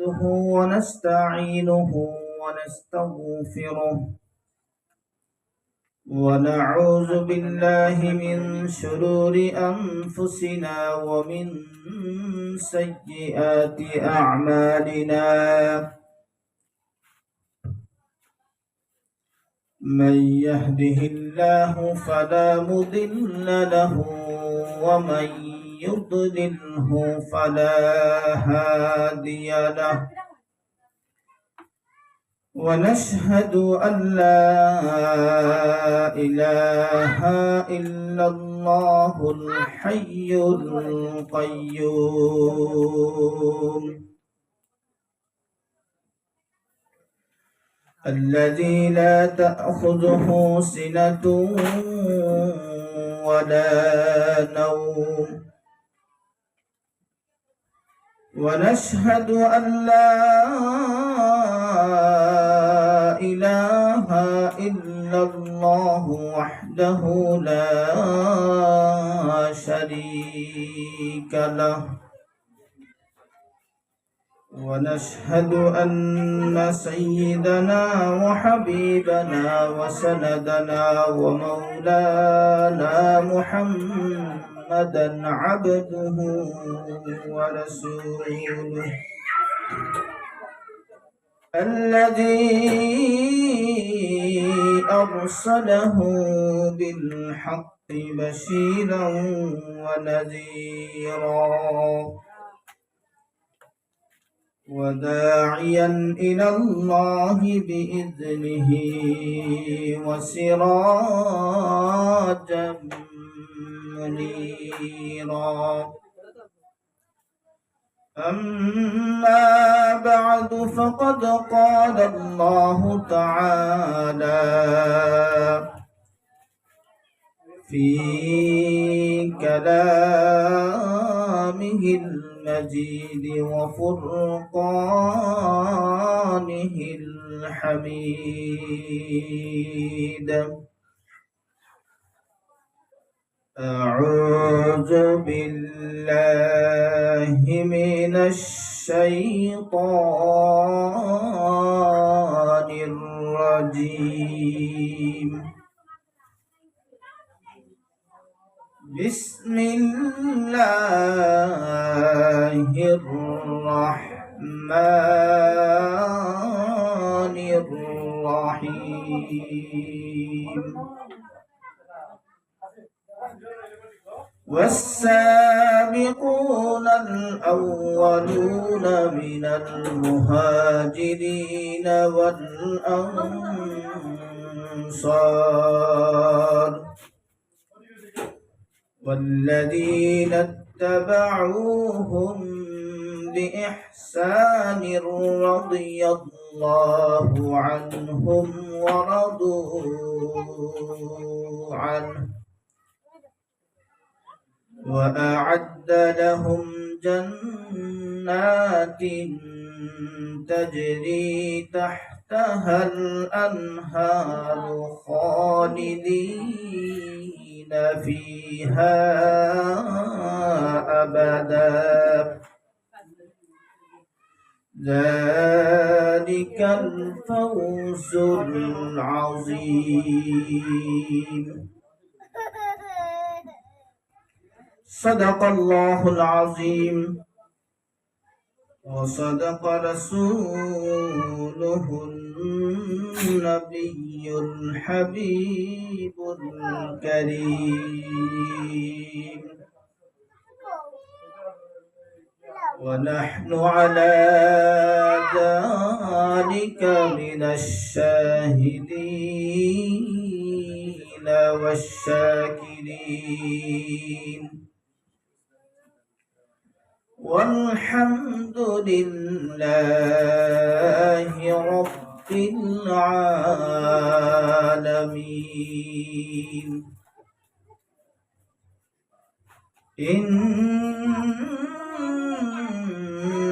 نحمده ونستعينه ونستغفره ونعوذ بالله من شرور أنفسنا ومن سيئات أعمالنا من يهده الله فلا مضل له ومن يضلله فلا هادي له ونشهد أن لا إله إلا الله الحي القيوم الذي لا تأخذه سنة ولا نوم ونشهد أن لا إله إلا الله وحده لا شريك له ونشهد أن سيدنا وحبيبنا وسندنا ومولانا محمدا عبده ورسوله الذي أرسله بالحق بشيرا ونذيرا وداعيا إلى الله بإذنه وسراجا منيرا أما بعد فقد قال الله تعالى في كلامه المجيد وفرقانه الحميد أعوذ بالله من الشيطان الرجيم بسم الله الرحمن الرحيم والسابقون الأولون من المهاجرين والأنصار والذين اتبعوهم بإحسان رضي الله عنهم ورضوا عنه وأعد لهم جنات تجري تحتها الأنهار خالدين فيها أبدا ذلك الفوز العظيم صدق الله العظيم وصدق رسوله النبي الحبيب الكريم ونحن على ذلك من الشاهدين والشاكرين والحمد لله رب العالمين إن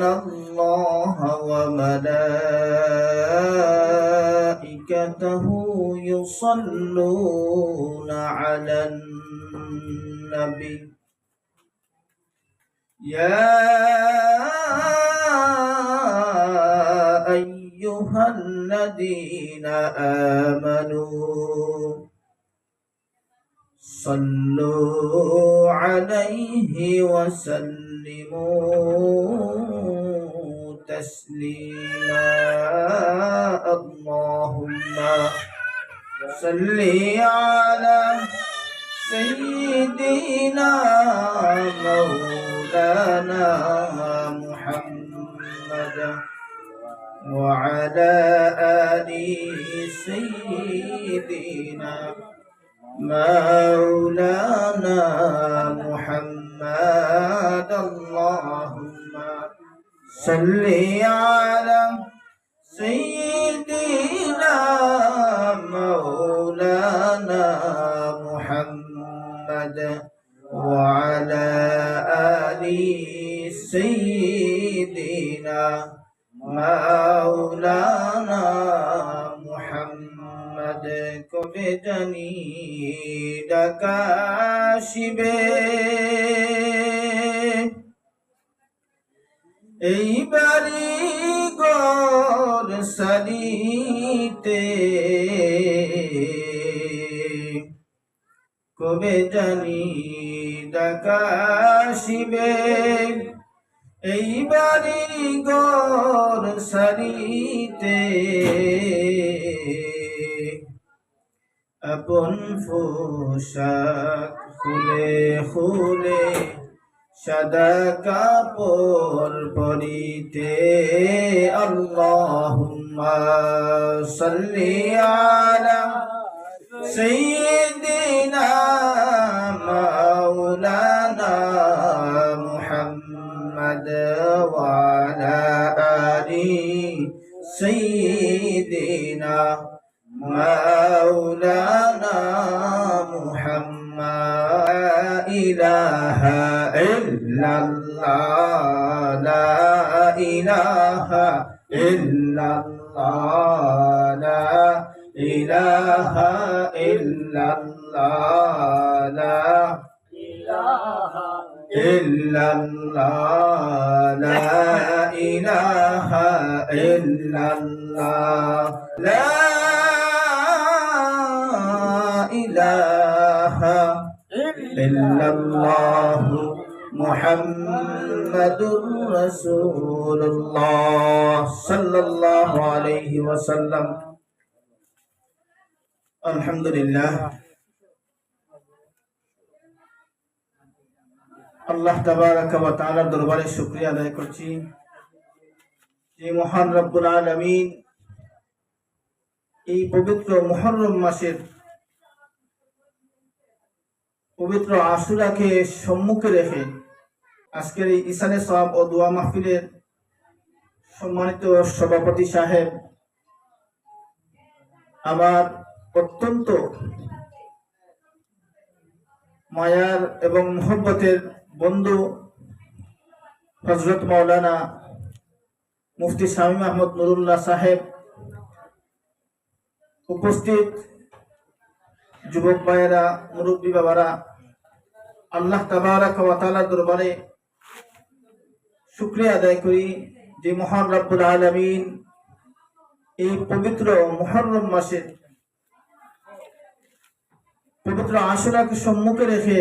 الله وملائكته يصلون على النبي يا أيها الذين آمنوا صلوا عليه وسلموا تسليما اللهم صل على سيدنا مولانا محمد وعلى آل سيدنا مولانا محمد اللهم صل على سيدنا مولانا محمد وعلى آل سيدنا مولانا محمد কবে জানি ডাকাশিবে এই বাড়ি ঘর সারিতে কবে জানি ডাকাশিবে এই বাড়ি ঘর সারিতে আপন পোশাক খুলে খুলে সাদা কাপড় পরিতে আল্লাহুম্মা সাল্লি আলা সাইয়্যিদিনা মাওলানা মুহাম্মদ ওয়া আলা আলি সাইয়্যিদিনা مولانا محمد إله إلا الله لا إله إلا الله لا إله إلا الله لا إله إلا الله لا إله إلا الله لا إله إلا الله محمد رسول الله صلى الله عليه وسلم الحمد لله আল্লাহ তাবারাকা ওয়া তাআলার দরবারে শুকরিয়া আদায় করছি যে মহান রব্বুল আলামিন এই পবিত্র মুহররম মাসের পবিত্র আশুরাকে সম্মুখে রেখে আজকের এই ইসানে সওয়াব ও দোয়া মাহফিলের সম্মানিত সভাপতি সাহেব, আমার অত্যন্ত মায়ার এবং মোহব্বতের বন্ধু হযরত মাওলানা মুফতি শামীম আহমদ নুরুল্লাহ সাহেব, উপস্থিত যুবক ভাইয়েরা, মুরব্বী বাবারা, আল্লাহ তাবারাকা ওয়া তাআলার দরবারে শুকরিয়া আদায় করি যে মহান রব্বুল আলামিন এই পবিত্র মুহররম মাসে পবিত্র আশুরাকে সম্মুখে রেখে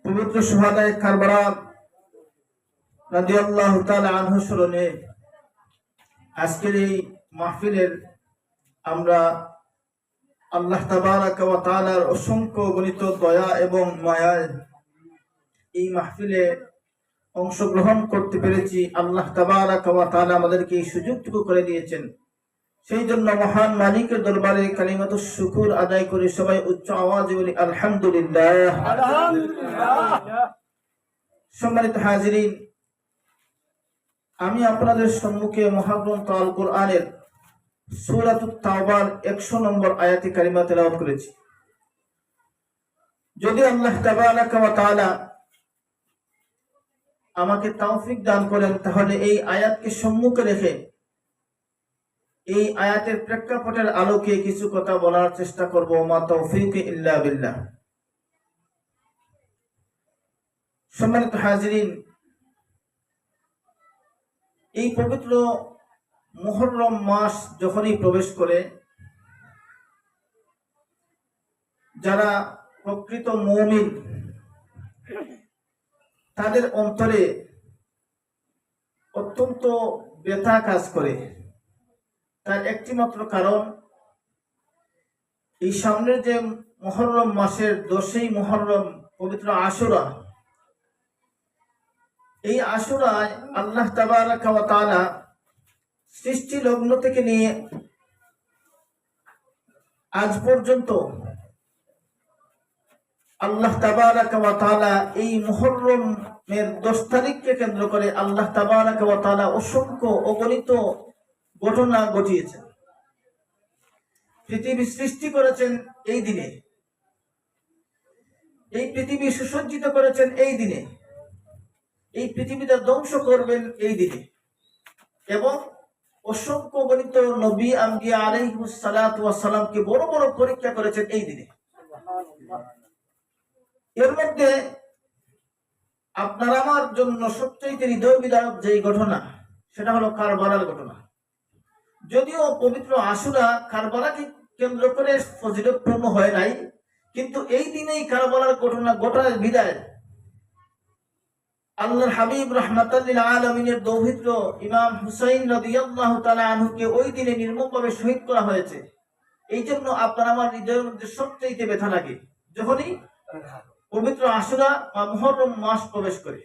পবিত্র শুহাদায়ে কারবালা রাদিয়াল্লাহু তাআলা আনহু স্মরণে আজকের এই মাহফিলের আমরা আল্লাহ তাবারাকা ওয়া তাআলার অসংখ্য গণিত দয়া এবং মায়ায় এই মাহফিলে অংশগ্রহণ করতে পেরেছি। আল্লাহ তাবারাকা ওয়া তাআলা আমাদেরকে এই সুযোগটুকু করে দিয়েছেন, সেই জন্য মহান মালিকের দরবারে কালিমাতু শুকর আদায় করে সবাই উচ্চ আওয়াজে বলি আলহামদুলিল্লাহ। সম্মানিত হাজিরিন, আমি আপনাদের সম্মুখে মহাগ্রন্থ আল কোরআনের সূরাতুত তাওবার 100 নম্বর আয়াতে কারিমা তেলাওয়াত করেছি। যদি আল্লাহ তাবারাকা ওয়া তাআলা আমাকে তৌফিক দান করেন তাহলে এই আয়াতকে সম্মুখে রেখে এই আয়াতের প্রেক্ষাপটের আলোকে কিছু কথা বলার চেষ্টা করব। মা তৌফিক ইল্লা বিল্লাহ। সম্মানিত হাজিরিন, এই পবিত্র মুহররম মাস যখনই প্রবেশ করে, যারা প্রকৃত মুমিন তাদের অন্তরে অত্যন্ত ব্যথা কাজ করে। তার একটি মাত্র কারণ, এই সামনের যে মুহররম মাসের 10ই মুহররম পবিত্র আশুরা, এই আশুরায় আল্লাহ তাবারাকা ওয়া তাআলা সৃষ্টি লগ্ন থেকে নিয়ে আজ পর্যন্ত আল্লাহ তাবারাকা ওয়া তাআলা এই মুহররমের 10 তারিখকে কেন্দ্র করে আল্লাহ তাবারাকা ওয়া তাআলা অসংখ্য অগণিত ঘটনা ঘটিয়েছেন। পৃথিবী সৃষ্টি করেছেন এই দিনে, এই পৃথিবী সুসজ্জিত করেছেন এই দিনে, এই পৃথিবীটা ধ্বংস করবেন এই দিনে, এবং অসংখ্য গণিত নবী আম্বিয়া আলাইহিস সালাতু ওয়াস সালামকে বড় বড় পরীক্ষা করেছেন এই দিনে। এর মধ্যে আপনার আমার জন্য সবচেয়ে হৃদয় বিদারক যে ঘটনা, সেটা হলো কারবালার ঘটনা। যদিও পবিত্র আশুরা কারবালাকে কেন্দ্র করে ফজিলতপূর্ণ হয় নাই, কিন্তু এই দিনেই কারবালার ঘটনা ঘটার বিদায় আল্লাহর হাবিব রাহমাতাল লিল আলামিনের দৌহিত্র ইমাম হুসাইন রাদিয়াল্লাহু তাআলা আনহুকে ওই দিনে নির্মমভাবে শহীদ করা হয়েছে। এই জন্য আপনার আমার হৃদয়ের মধ্যে সবচেয়ে ব্যথা লাগে যখনই পবিত্র আশুরা বা মুহররম মাস প্রবেশ করে।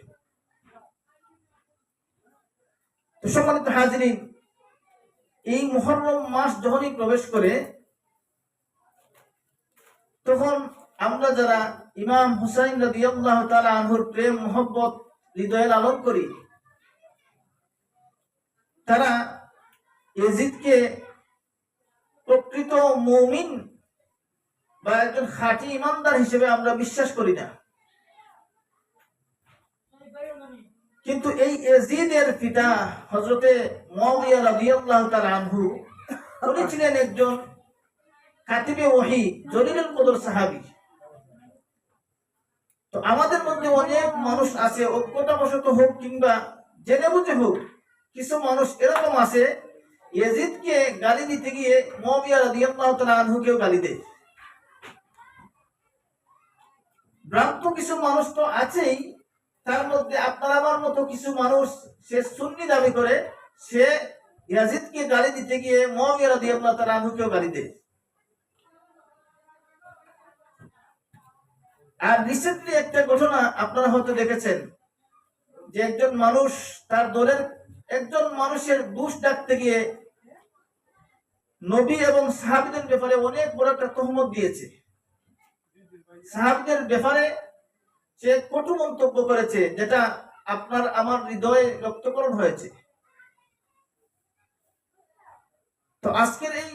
তো সম্মানিত হাজিরিন, এই মুহররম মাস যখনই প্রবেশ করে, তখন আমরা যারা ইমাম হুসাইন রাদিয়াল্লাহু তাআলা আনহুর প্রেম মোহব্বত হৃদয়ে লালন করি, তারা ইয়াজিদকে প্রকৃত মুমিন বা একজন খাঁটি ইমানদার হিসেবে আমরা বিশ্বাস করি না। কিন্তু এই ইয়াজিদের পিতা হযরতে মুআবিয়া রাদিয়াল্লাহু তাআলা আনহু, উনি ছিলেন একজন কাতিবে ওহী, জলিলুল কদর সাহাবী। তো আমাদের মধ্যে অনেক মানুষ আছে, অজ্ঞতাবশত হোক কিংবা জেনে বুঝে হোক, কিছু মানুষ এরকম আছে ইয়াজিদকে গালি দিতে গিয়ে মুআবিয়া রাদিয়াল্লাহু তাআলা আনহুকেও গালি দেয়। ভ্রান্ত কিছু মানুষ তো আছেই, তার মধ্যে আপনার আমার মতো কিছু মানুষ, সে সুন্নি দাবি করে, সে ইয়াজিদকে গালি দিতে গিয়ে মুআবিয়া রাদিয়াল্লাহু তাআলা আনহুকেও গালি দেয়। আর রিসেন্টলি একটা ঘটনা আপনারা হয়তো দেখেছেন, যে একজন মানুষ তার দলের একজন মানুষের দোষ ডাকতে গিয়ে নবী এবং সাহাবীদের ব্যাপারে অনেক বড় একটা তহমত দিয়েছে। সাহাবীদের ব্যাপারে সে কটু মন্তব্য করেছে, যেটা আপনার আমার হৃদয়ে রক্তকরণ হয়েছে। তো আজকের এই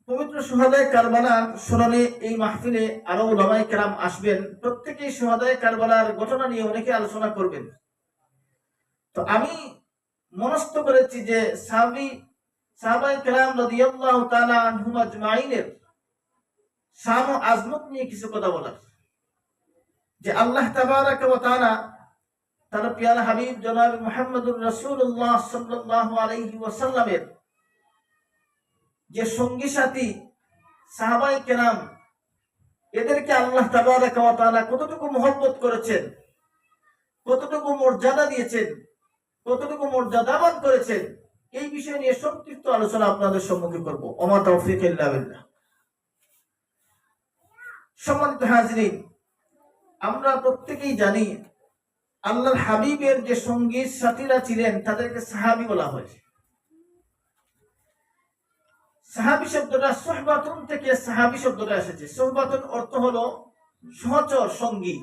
পবিত্র শুহাদায়ে কারবালার স্মরণে এই মাহফিলে আরো উলামায়ে কেরাম আসবেন, প্রত্যেকেই শুহাদায়ে কারবালার ঘটনা নিয়ে অনেকে আলোচনা করবেন। তো আমি মনস্থ করেছি যে সাহাবায়ে কেরাম রাদিয়াল্লাহু তাআলা আনহুম আজমাইনের শান ও আজমত নিয়ে কিছু কথা বলার, যে আল্লাহ তাবারাকা ওয়া তাআলা তার প্রিয় হাবিব জনাব মুহাম্মদুর রাসূলুল্লাহ সাল্লাল্লাহু আলাইহি ওয়াসাল্লামের যে সঙ্গী সাথী সাহাবায়ে কেরাম, এদেরকে আল্লাহ তাবারাকা ওয়া তাআলা কতটুকু মহব্বত করেছেন, কতটুকু মর্যাদা দিয়েছেন, কতটুকু মর্যাদাবান করেছেন, এই বিষয় নিয়ে সংক্ষিপ্ত আলোচনা আপনাদের সম্মুখে করব। ওমা তাওফীক ইল্লা বিল্লাহ। সম্মানিত হাজিরিন, আমরা প্রত্যেকেই জানি আল্লাহর হাবিবের যে সঙ্গী সাথীরা ছিলেন তাদেরকে সাহাবী বলা হয়। সাহাবী শব্দটা সুহবাতুন থেকে সাহাবী শব্দটা এসেছে। সুহবাতুন অর্থ হলো সহচর, সঙ্গী,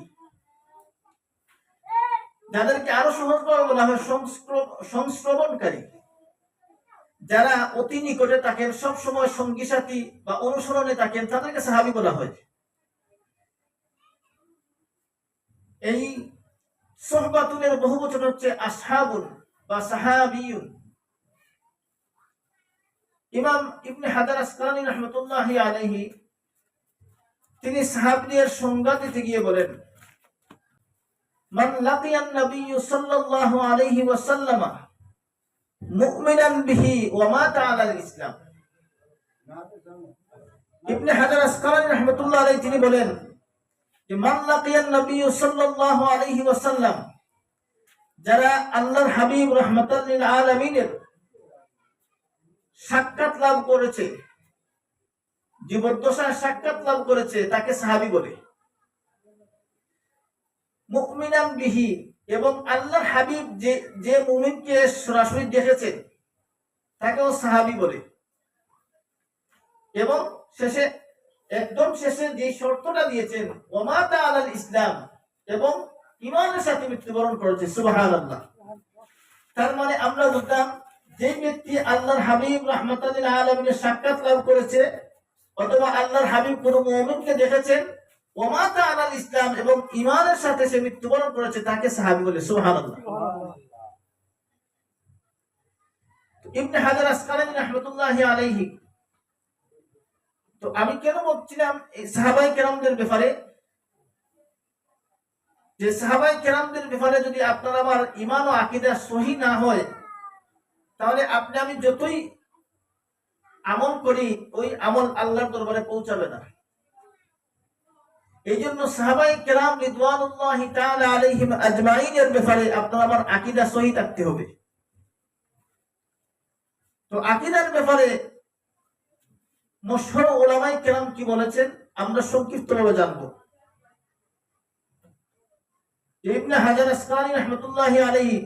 যাদেরকে আরো সহজভাবে বলা হয় সংস্রবণকারী, যারা অতি নিকটে থাকেন, সব সময় সঙ্গী সাথী বা অনুসরণে থাকেন, তাদেরকে সাহাবী বলা হয়। এই সুহবাতুনের বহুবচন হচ্ছে আসহাবুন বা সাহাবিয়ুন। ইমাম ইবনে হাজার আসকালানী রাহমাতুল্লাহি আলাইহি তিনি সাহাবীদের সংজ্ঞা দিতে গিয়ে বলেন, মান লাকিয়ান নবী সাল্লাল্লাহু আলাইহি ওয়াসাল্লাম মুমিনান বিহি ওয়া মাতা আলাল ইসলাম। ইবনে হাজার আসকালানী রাহমাতুল্লাহ আলাইহি তিনি বলেন যে মান লাকিয়ান নবী সাল্লাল্লাহু আলাইহি ওয়াসাল্লাম, যারা আল্লাহর হাবিব রাহমাতাল লিল আলামিনের সাক্ষাৎ লাভ করেছে, জীবদ্দশায় সাক্ষাৎ লাভ করেছে, তাকে সাহাবী বলে। মুমিনান বিহি, এবং আল্লাহর হাবিব যে মুমিনকে সরাসরি দেখেছেন তাকেও সাহাবী বলে। এবং শেষে, একদম শেষে যে শর্তটা দিয়েছেন ওয়া মাতা আলাল ইসলাম, এবং ঈমানের সাথে মৃত্যুবরণ করেছে। সুবহানাল্লাহ। তার মানে আমরা বুঝলাম যে ব্যক্তি আল্লাহর হাবিব রাহমাতাল লিল আলামিনের সাক্ষাৎ লাভ করেছে, অথবা আল্লাহর হাবিব কোন মুমিনকে দেখেছেন ওয়া মাতা আলাল ইসলাম, এবং ঈমানের সাথে সে মৃত্যুবরণ করেছে, তাকে সাহাবী বলে। সুবহানাল্লাহ। ইবনে হাজার আসকালানী রাহমাতুল্লাহি আলাইহি, তো আমি কেন বলছিলাম এই সাহাবায়ে কেরামদের ব্যাপারে, যে সাহাবায়ে কেরামদের ব্যাপারে যদি আপনার আমার ঈমান ও আকীদা সহিহ না হয়, তাহলে আপনি আমি যতই আমল করি ওই আমল আল্লাহর দরবারে পৌঁছাবে না। এই জন্য সাহাবায়ে কেরাম রিদওয়ানুল্লাহি তাআলা আলাইহিম আজমাইনের ব্যাপারে আপনার আমার আকীদা সহিহ থাকতে হবে। তো আকীদার ব্যাপারে মশহুর উলামায়ে কেরাম কি বলেছেন আমরা সংক্ষিপ্তভাবে জানব। ইবনে হাজার আসকালানী রাহমাতুল্লাহি আলাইহি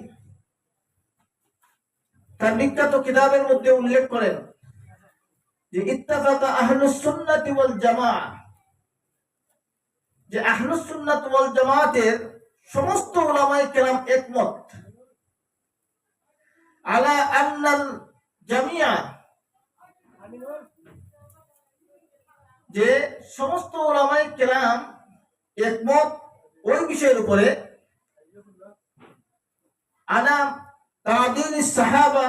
তার বিখ্যাত কিতাবের মধ্যে উল্লেখ করেন যে ইত্তাফাকা আহলুস সুন্নাতি ওয়াল জামাআহ, যে আহলুস সুন্নাত ওয়াল জামাতের সমস্ত উলামায়ে কেরাম একমত আলা আন্নাল জামিয়া, যে সমস্ত উলামায়ে কেরাম একমত ওই বিষয়ের উপরে আনা তাদিলিস সাহাবা,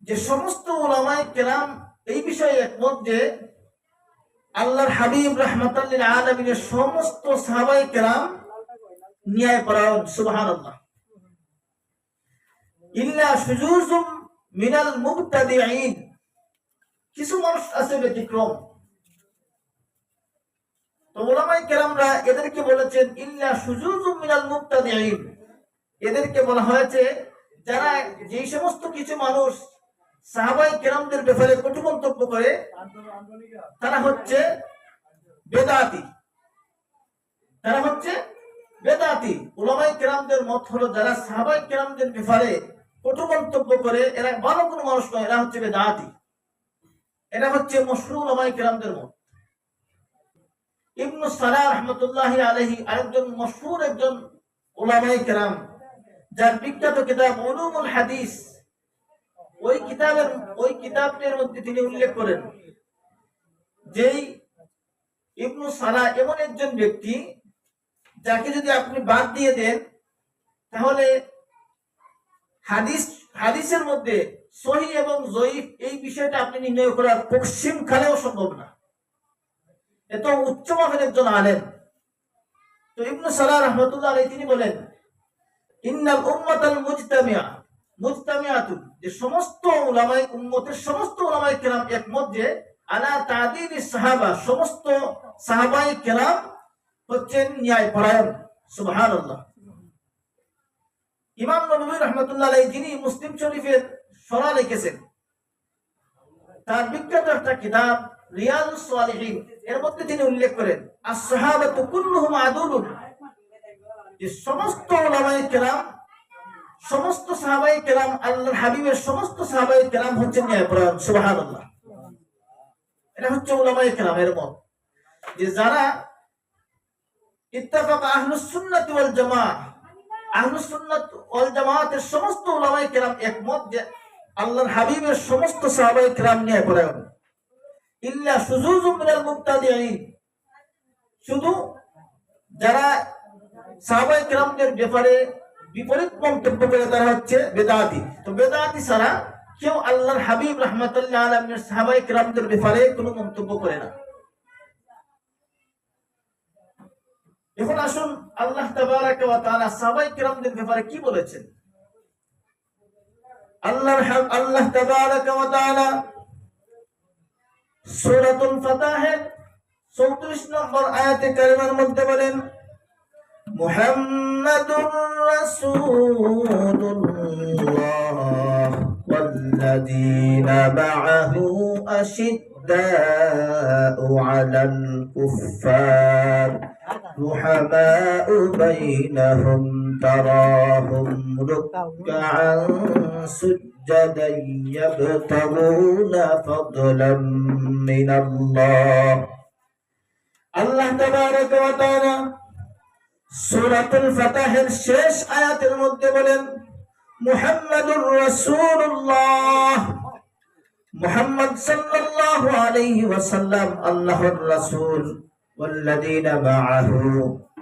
যে সমস্ত উলামায়ে কেরাম এই বিষয়ে একমত যে আল্লাহর হাবিব রাহমাতাল লিল আলামিনের সমস্ত সাহাবায়ে কেরাম ন্যায়পরায়ণ। সুবহানাল্লাহ। ইল্লা শুজুজুম মিনাল মুবতাদিঈন, কিছু মানুষ আছে ব্যতিক্রম। তো উলামায়ে কেরামরা এদেরকে বলেছেন ইল্লা শুজুজুম মিনাল মুবতাদিঈন, এদেরকে বলা হয়েছে যারা যে সমস্ত কিছু মানুষ সাহাবায়ে কেরামদের ব্যাপারে কটু মন্তব্য করে তারা হচ্ছে বেদাতি, তারা হচ্ছে বেদাতি। উলামায়ে কেরামদের মত হলো যারা সাহাবায়ে কেরামদের ব্যাপারে কটু মন্তব্য করে এরা ভালো কোনো মানুষ নয়, এরা হচ্ছে বেদাতি। এটা হচ্ছে মশহুর উলামায়ে কেরামদের মত। ইবনে সালাহ রাহমাতুল্লাহি আলাইহি আরেকজন মশহুর একজন উলামায়ে কেরাম, যার বিখ্যাত কিতাব উলুমুল হাদিস, ওই কিতাবের মধ্যে তিনি উল্লেখ করেন যে ইবনে সালাহ এমন একজন ব্যক্তি যাকে যদি আপনি বাদ দিয়ে দেন তাহলে হাদিসের মধ্যে সহিহ এবং জয়ীফ এই বিষয়টা আপনি নির্ণয় করা পশ্চিম কালেও সম্ভব না। এত উচ্চ মানের একজন আলেম। তো ইবনে সালাহ রাহমাতুল্লাহ আলাইহি তিনি বলেন ইন্নাল উম্মাতাল মুজতামিআতুন, যে সমস্ত উলামায়ে উম্মতের সমস্ত উলামায়ে কেরাম একমত যে আলা তাদিলিস সাহাবা, সমস্ত সাহাবায়ে কেরাম হচ্ছেন ন্যায়পরায়ণ। সুবহানাল্লাহ। ইমাম নববী রাহমাতুল্লাহ আলাইহি যিনি মুসলিম শরীফের শরহ লিখেছেন, তার বিখ্যাত একটা কিতাব রিয়াদুস সালিহিন, এর মধ্যে তিনি উল্লেখ করেন আস-সাহাবাতু কুল্লুহুম আদুলুন, যে সমস্ত উলামায়ে কেরাম, সমস্ত সাহাবায়ে কেরাম, আল্লাহর হাবিবের সমস্ত সাহাবায়ে কেরাম হচ্ছেন ন্যায়পরায়ণ। সুবহানাল্লাহ। এটা হচ্ছে উলামায়ে কেরামের মত, যে যারা ইত্তাফাকা আহলুস সুন্নাত ওয়াল জামাআহ, আহলুস সুন্নাত ওয়াল জামাআতের সমস্ত উলামায়ে কেরাম একমত যে আল্লাহর হাবিবের সমস্ত সাহাবায়ে কেরাম ন্যায়পরায়ণ। ইল্লা শুজুজুম মিনাল মুবতাদিঈন, শুধু যারা সাহাবায়ে কেরামদের ব্যাপারে বিপরীত মন্তব্য করে তারা হচ্ছে বেদাতি। তো বেদাতি ছাড়া কেউ আল্লাহর হাবিব রাহমাতুল লিল আলামিনের সাহাবায়ে কেরামদের ব্যাপারে কোনো মন্তব্য করে না। এখন আসুন আল্লাহ তাবারাকা ওয়া তাআলা সাহাবায়ে কেরামদের ব্যাপারে কি বলেছেন। আল্লাহ তাবারাকা ওয়া তাআলা সূরাতুল ফাতহের 34 নম্বর আয়াতে কারিমার মধ্যে বলেন, মুহাম্মাদুর রাসূলুল্লাহ ওয়াল্লাযীনা মা'আহু আশিদ্দাউ 'আলাল কুফফার রুহামাউ বাইনাহুম তারাহুম রুকআন সুজ্জাদান ইয়াবতাগুনা ফাদলাম মিনাল্লাহ। আল্লাহ তাবারাকা ওয়া তাআলা সূরাতুল ফাতহের শেষ আয়াতের মধ্যে বলেন, মুহাম্মাদুর রাসূলুল্লাহ, মুহাম্মদ সাল্লাল্লাহু আলাইহি ওয়াসাল্লাম আল্লাহর রাসূল, ওয়াল্লাযীনা মা'আহু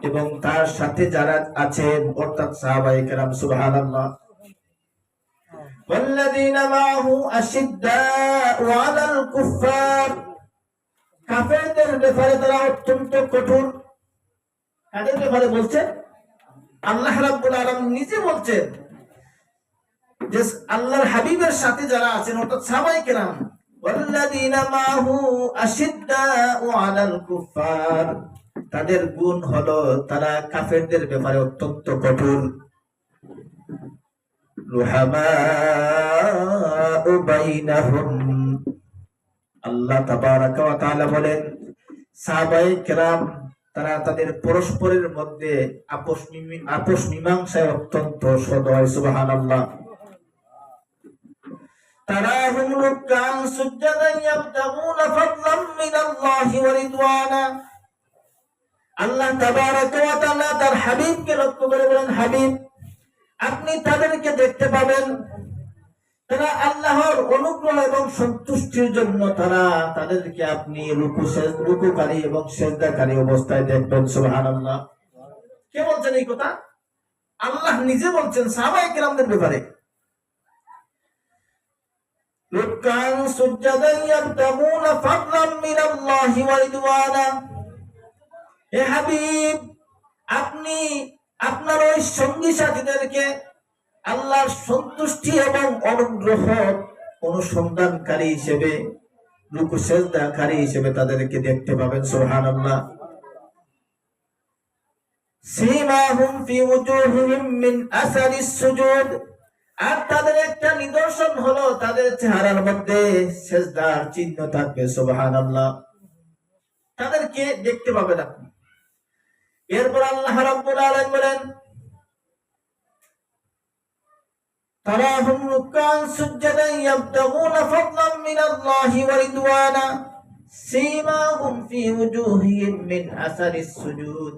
এবং তার সাথে যারা আছেন অর্থাৎ সাহাবায়ে কেরাম, সুবহানাল্লাহ, ওয়াল্লাযীনা মা'আহু আশিদ্দাউ 'আলাল কুফফার, কাফেরদের ব্যাপারে তারা অত্যন্ত কঠোর। কাদের ব্যাপারে বলছে? আল্লাহ রাব্বুল আলামিন নিজে বলছেন যে আল্লাহর হাবিবের সাথে যারা আছেন অর্থাৎ সাহাবায়ে কেরাম, ওয়াল্লাযীনা মা'আহু আশিদ্দাউ 'আলাল কুফফার, তাদের গুণ হলো তারা কাফেরদের ব্যাপারে অত্যন্ত কঠোর। রুহামাউ বাইনাহুম, আল্লাহ তাবারাকা ওয়া তাআলা বলেন সাহাবায়ে কেরাম তারা তাদের পরস্পরের মধ্যে আপোষ মীমাংসায় অত্যন্ত সদয়, সুবহানাল্লাহ। তারাহুম রুকআন সুজ্জাদান ইয়াবতাগুনা ফাদলাম মিনাল্লাহি ওয়া রিদওয়ানা, আল্লাহ তাবারাকা ওয়া তাআলা তার হাবিবকে লক্ষ্য করে বলেন, হাবিব আপনি তাদেরকে দেখতে পাবেন তারা আল্লাহর অনুগ্রহ এবং সন্তুষ্টির জন্য তাদেরকে আপনি রুকুকারী এবং সিজদাকারী অবস্থায় দেখবেন, সুবহানাল্লাহ। কে বলছেন এই কথা? আল্লাহ নিজে বলছেন সাহাবায়ে কেরামদের ব্যাপারে, রুকআন সুজ্জাদান ইয়াবতাগুনা ফাদলাম মিনাল্লাহি ওয়া রিদওয়ানা, হে হাবিব আপনি আপনার ওই সঙ্গী সাথীদেরকে আল্লাহর সন্তুষ্টি এবং অনুগ্রহ অনুসন্ধানকারী হিসেবে, রুকু সিজদাকারী হিসেবে তাদেরকে দেখতে পাবেন, সুবহানাল্লাহ। সীমাহুম ফি উজুহিহিম মিন আসারিস সুজুদ, আর তাদের একটা নিদর্শন হলো তাদের চেহারার মধ্যে সিজদার চিহ্ন থাকবে, সুবহানাল্লাহ। তাদেরকে দেখতে পাবেন আপনি। এরপর আল্লাহ রাব্বুল আলামিন বলেন, তারাহুম রুকআন সুজ্জাদান ইয়াবতাগুনা ফাদলাম মিনাল্লাহি ওয়া রিদওয়ানা সীমাহুম ফি উজুহিহিম মিন আসারিস সুজুদ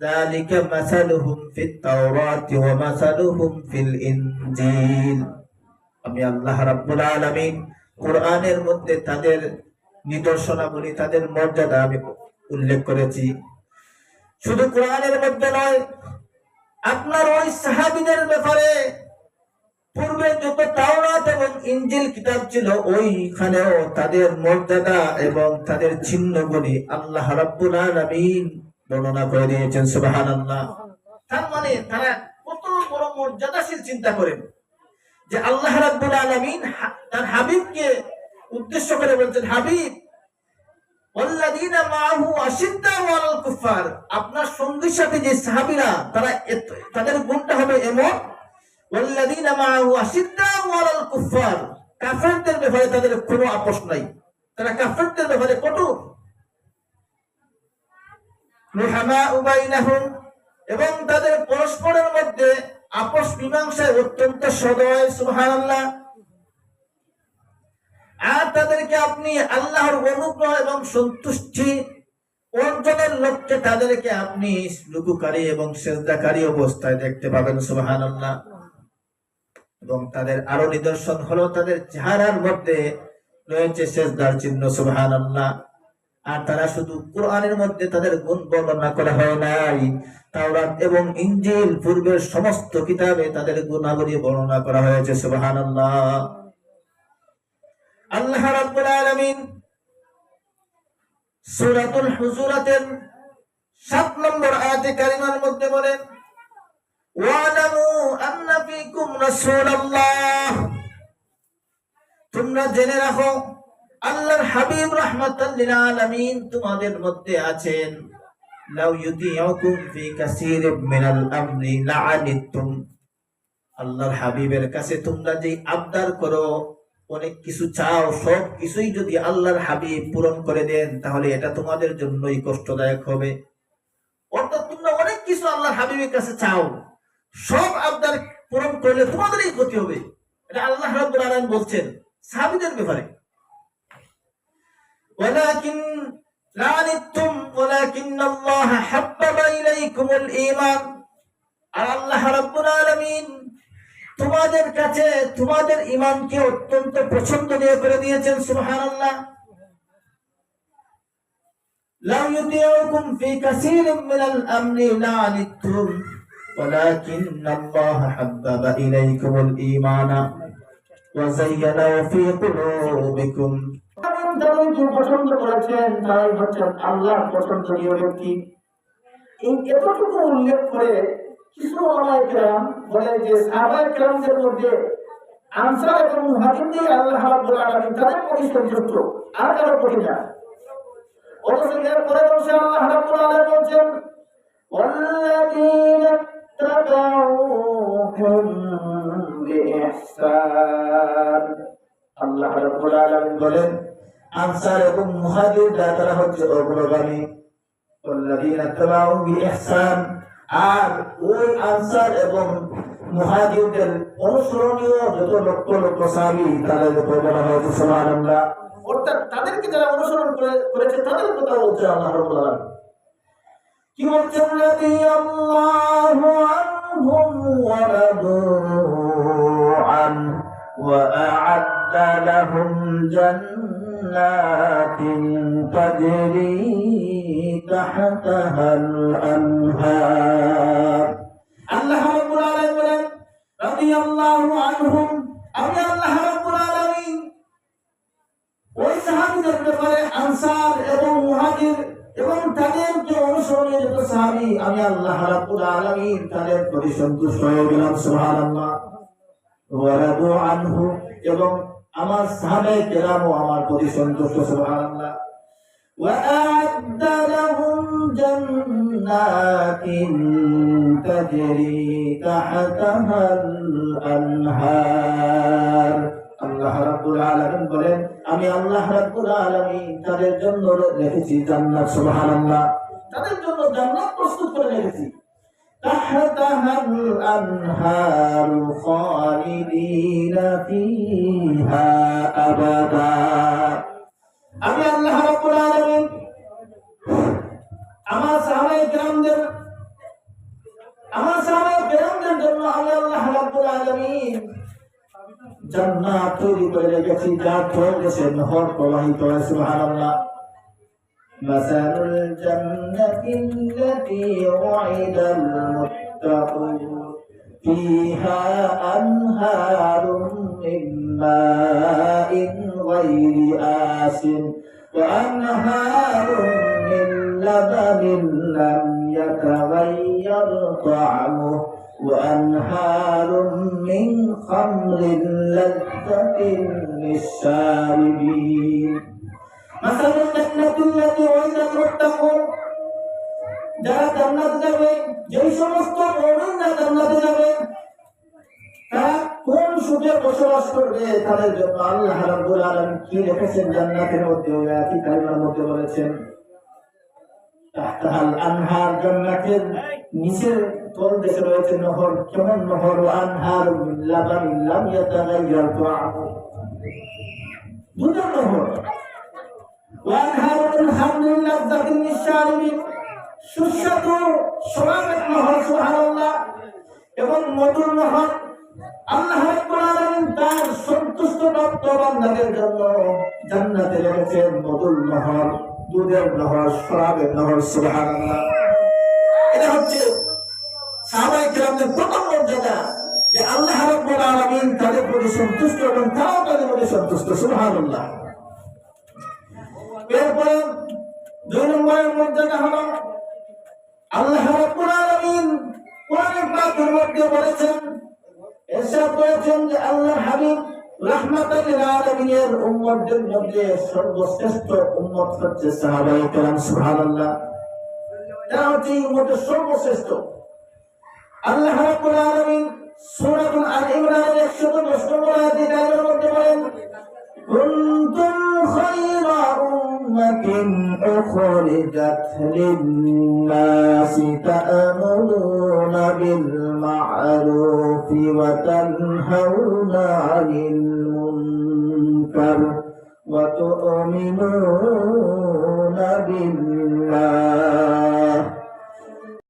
যালিকা মাসালুহুম ফিত তাওরাতি ওয়া মাসালুহুম ফিল ইনজিল। আমি আল্লাহ রাব্বুল আলামিন কোরআনের মধ্যে তাদের নিদর্শনাবলী, তাদের মর্যাদা আমি উল্লেখ করেছি। শুধু কোরআনের মধ্যে নয়, আপনার ওই সাহাবীদের ব্যাপারে পূর্বে যত তাওরাত এবং ইনজিল কিতাব ছিল ওইখানেও তাদের মর্যাদা এবং তাদের চিহ্নগুলি আল্লাহ রাব্বুল আলামিন বর্ণনা করে দিয়েছেন, সুবহানাল্লাহ। তার মানে তারা কত বড় মর্যাদাশীল, চিন্তা করেন যে আল্লাহ রাব্বুল আলামিন তার হাবিবকে উদ্দেশ্য করে বলছেন, হাবিব ওয়াল্লাযীনা মা'আহু আশিদ্দাউ 'আলাল কুফফার, আপনার সঙ্গীর সাথে যে সাহাবীরা তাদের গুণটা হবে এমন, ওয়াল্লাযীনা মা'আহু আশিদ্দাউ 'আলাল কুফফার, কাফেরদের ব্যাপারে তাদের কোনো আপোষ নাই, তারা কাফেরদের ব্যাপারে কঠোর। রুহামাউ বাইনাহুম, এবং তাদের পরস্পরের মধ্যে আপোষ মীমাংসায় অত্যন্ত সদয়, সুবহানাল্লাহ। আর তাদেরকে আপনি আল্লাহর অনুগ্রহ এবং সন্তুষ্টি অর্জনের লক্ষ্যে তাদেরকে আপনি রুকুকারী এবং সিজদাকারী অবস্থায় দেখতে পাবেন, সুবহানাল্লাহ। এবং তাদের আরো নিদর্শন হলো তাদের চেহারার মধ্যে রয়েছে সিজদার চিহ্ন, সুবহানাল্লাহ। আর তারা শুধু কোরআনের মধ্যে তাদের গুণ বর্ণনা করা হয় নাই, তাওরাত এবং ইনজিল পূর্বের সমস্ত কিতাবে তাদের গুণাবলী বর্ণনা করা হয়েছে, সুবহানাল্লাহ। আল্লাহ রাব্বুল আলামিন সূরাতুল হুজুরাতের 7 নম্বর আয়াতে কারিমার মধ্যে বলেন, ওয়ালামু আন্না ফীকুম রাসূলুল্লাহ, তোমরা জেনে রাখো আল্লাহর হাবিব রাহমাতাল লিল আলামিন তোমাদের মধ্যে আছেন। লাউ ইউতিউকুম ফি কাসীরিম মিনাল আমরি লাআনিতুম। আল্লাহর হাবিবের কাছে তোমরা যে আবদার করো, অনেক কিছু চাও, সব কিছুই যদি আল্লাহর হাবিব পূরণ করে দেন তাহলে এটা তোমাদের জন্যই কষ্টদায়ক হবে। অর্থাৎ তোমরা অনেক কিছু আল্লাহর হাবিবের কাছে চাও, সব আবদার পূরণ করলে তোমাদেরই ক্ষতি হবে। এটা আল্লাহ রাব্বুল আলামিন বলছেন সাহাবীদের ব্যাপারে। ওয়ালাকিন লাআনিতুম ওয়ালাকিন্নাল্লাহ হাব্বাবা ইলাইকুমুল ঈমান। আর আল্লাহ রাব্বুল আলামিন তোমাদের কাছে তোমাদের ঈমানকে অত্যন্ত পছন্দনীয় করে দিয়েছেন। সুবহানাল্লাহ। লাউ ইউতিউকুম ফি কাসীরিম মিনাল আমরি লাআনিতুম ওয়ালাকিন্নাল্লাহ হাব্বাবা ইলাইকুমুল ঈমানা ওয়া যায়্যানাহু ফি কুলুবিকুম। যাদেরকে পছন্দ করেছেন তারাই হচ্ছেন আল্লাহর পছন্দনীয় ব্যক্তি। এই এতটুকু উল্লেখ করে কিছু ওলামায়ে কেরাম বলে যে সাহাবায়ে কেরামদের মধ্যে আনসার এবং মুহাজিরদের আল্লাহ রাব্বুল আলামিন তাদের প্রতি সন্তুষ্ট, আর কারো প্রতি না। অথচ এরপরে বলছে আল্লাহ রাব্বুল আলামিন বলছেন ওয়াল্লাযীনা তাবাউহুম বিইহসান। আল্লাহ রাব্বুল আলামিন বলেন আনসার এবং মুহাজিররা তারা হচ্ছে অগ্রগামী। ওয়াল্লাযীনা তাবাউহুম বিইহসান, আর ওই আনসার এবং মুহাজিরদের অনুসরণীয় যত লক্ষ লক্ষ সাহাবী তাদের উপর বলা হয়েছে সুবহানাল্লাহ। অর্থাৎ তাদেরকে যারা অনুসরণ করেছে তাদের কথা বলছে আল্লাহ রাব্বুল আলামিন। কি বলছে রাদিয়াল্লাহু আনহুম ওয়া রাদু আন ওয়া আ'আদ্দা লাহুম জান্নাতিন তাজরি তাহতাহাল আনহার। আল্লাহ রাব্বুল আলামিন বলেন রাদিয়াল্লাহু আনহুম, আমি আল্লাহ রাব্বুল আলামিন ওই সাহাবীদের ব্যাপারে আনসার এবং মুহাজির এবং তাদেরকে অনুসরণীয় যত সাহাবী আমি আল্লাহ রাব্বুল আলামিন তাদের প্রতি সন্তুষ্ট হয়ে গেলাম। সুবহানাল্লাহ। ওয়া রাদু আনহু, এবং আমার সাহাবায়ে কেরামও আমার প্রতি সন্তুষ্ট। সুবহানাল্লাহ। ওয়া আ'আদ্দা লাহুম জান্নাতিন তাজরি তাহতাহাল আনহার। আল্লাহ রাব্বুল আলামিন বলেন আমি আল্লাহ রাব্বুল আলামিন তাদের জন্য রেখেছি জান্নাত। সুবহানাল্লাহ। তাদের জন্য জান্নাত প্রস্তুত করে রেখেছি। তাহতাহাল আনহার খালিদিনা ফিহা আবাদা। আমি আল্লাহ রাব্বুল আলামিন আমার সাহাবায়ে কেরামদের জন্য আমি আল্লাহ রাব্বুল আলামিন জান্নাত তৈরি করে রেখেছি, যার তলদেশে নহর প্রবাহিত হয়। সুবহানাল্লাহ। মাসালুল জান্নাতিল্লাতী ওয়াইদাল মুত্তাকুন ফিহা আনহারুম মিন মাইন গায়রি আসিন ওয়া আনহারুম মিন লাবানিন লাম ইয়াতাগায়্যার তা'মুহু وأنهار من خمر لذة للشاربين مثل الجنة التي وعد المتقون। যারা জান্নাতে যাবে, যেই সমস্ত মুমিনরা জান্নাতে যাবে, তারা কোন সুখে বসবাস করবে তাদের জন্য আল্লাহ রাব্বুল আলামিন কি রেখেছেন জান্নাতের মধ্যে। ওই আয়াতি কারিমার মধ্যে বলেছেন তাহতাহাল আনহার, জান্নাতের নিচের তল দেশে রয়েছে নহর। কেমন নহর? আনহার মিন লাবানিন লাম ইয়াতাগায়্যার তা'মুহু, দুধের নহর। ওয়া আনহার মিন খামরিন লাযযাতিন লিশ-শারিবিন, সুস্বাদু শরাবের নহর। সুবহানাল্লাহ। এবং মধুর নহর। আল্লাহ রাব্বুল আলামিন তার সন্তুষ্ট প্রাপ্ত বান্দাদের জন্য জান্নাতে রেখেছেন মধুর নহর, দুধের নহর, শরাবের নহর। সুবহানাল্লাহ। এটা হচ্ছে সাহাবায়ে কেরামদের প্রথম মর্যাদা, যে আল্লাহ রাব্বুল আলামিন তাদের প্রতি সন্তুষ্ট এবং তারাও তাদের প্রতি সন্তুষ্ট। সুবহানাল্লাহ। এরপরে 2 নম্বরের মর্যাদা হলো আল্লাহ রাব্বুল আলামিন কোরআন পাকের মধ্যে বলেছেন, ইরশাদ করেছেন যে আল্লাহর হাবিব রাহমাতাল লিল আলামিনের উম্মতদের মধ্যে সর্বশ্রেষ্ঠ উম্মত হচ্ছে সাহাবায়ে কেরাম। সুবহানাল্লাহ, তারা হচ্ছে উম্মতের সর্বশ্রেষ্ঠ। আল্লাহ রাব্বুল আলামিন সূরা আল ইমরানের 110 নম্বর আয়াতের মধ্যে বলেন, কুনতুম খায়রা উম্মাতিন উখরিজাত লিন-নাসি তা'মুরুনা বিল মা'রুফি ওয়া তানহাউনা 'আনিল মুনকার ওয়া তু'মিনুনা বিল্লাহ।